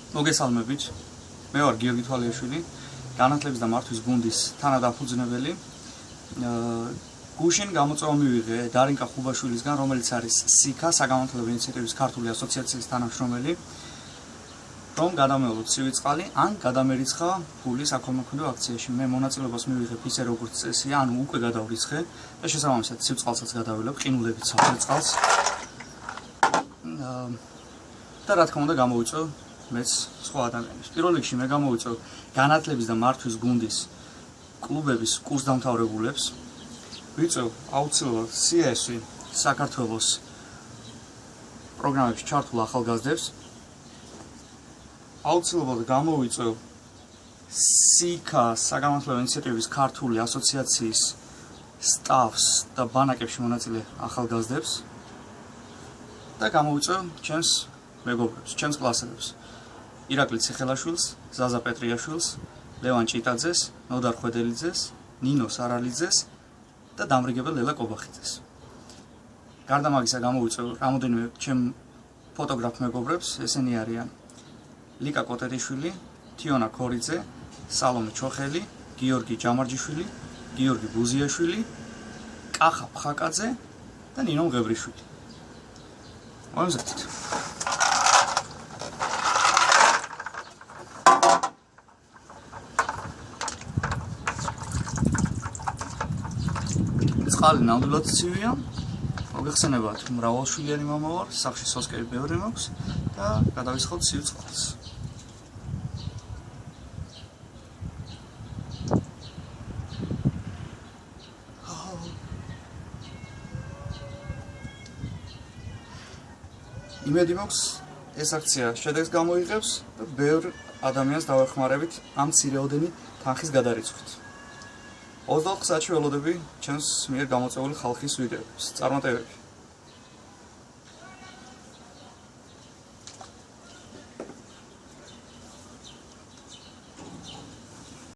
მოგესალმებით. მე ვარ გიორგი თვალიაშვილი, განათლების და მართვის გუნდის თანადამფუძნებელი. გუშინ გამოწვევა მივიღე დარინკა ხუბაშვილისგან, რომელიც არის SIKA საგანმანათლებლო ინიციატივის ქართული ასოციაციის თანამშრომელი, რომ გადამეულოთ სივიწყალი ან გადამერიცხა ფული საქველმოქმედო აქციაში. მე მონაწილეობას მივიღებ ისე როგორც წესია, ანუ უკვე გადავრიცხე და შესაბამისად სივწყალსაც გადაველებ, ყინულებით საფრთხეს. და რა თქმა უნდა გამოვიწევ მეც სხვა ადამიანებს. პირველ რიგში მე გამოვიწევ განათლების და მართვის გუნდის კლუბების კურსდამთავრებულებს. ვიწევ აუცილებლად CSV საქართველოს პროგრამებში ჩართულ ახალგაზრდებს. აუცილებლად გამოვიწევ SIKA საგანმანათლებლო ინიციატივის ქართული ასოციაციის სტაფს და ბანაკებში მონაწილე ახალგაზრდებს და გამოვიწევ ჩემს მეგობრებს, ჩემს კლასელებს. ირაკლი ციხელაშვილს, ზაზა პეტრიაშვილს, ლევან ჭიტაძეს, ნოდარ ხვედელიძეს, ნინო სარალიძეს და დამრიგებელ ლელა კობახიძეს. გარდა მაგისა გამოვიწევ რამოდენიმე ჩემ ფოტოგრაფ მეგობრებს, ესენი არიან ლიკა კოტეტიშვილი, თიონა ქორიძე, სალომე ჩოხელი, გიორგი ჯამარჯიშვილი, გიორგი ბუზიაშვილი, კახა ფხაკაძე და ნინო მღებრიშვილი. მომზადეთ. წყალი ნამდვილად ცივია. მოგეხსენებათ, მრავალშვილიანი მამა ვარ, სახლში სოსკები ბევრი მაქვს და გადავისხოთ ცივ წყალს. იმედი მაქვს, ეს აქცია შედეგს გამოიღებს და ბევრ ადამიანს დავეხმარებით ამ მცირეოდენი თანხის გადარიცხვით. 24 საათში ველოდები ჩემს მიერ გამოწვეული ხალხის ვიდეოებს, წარმატებები.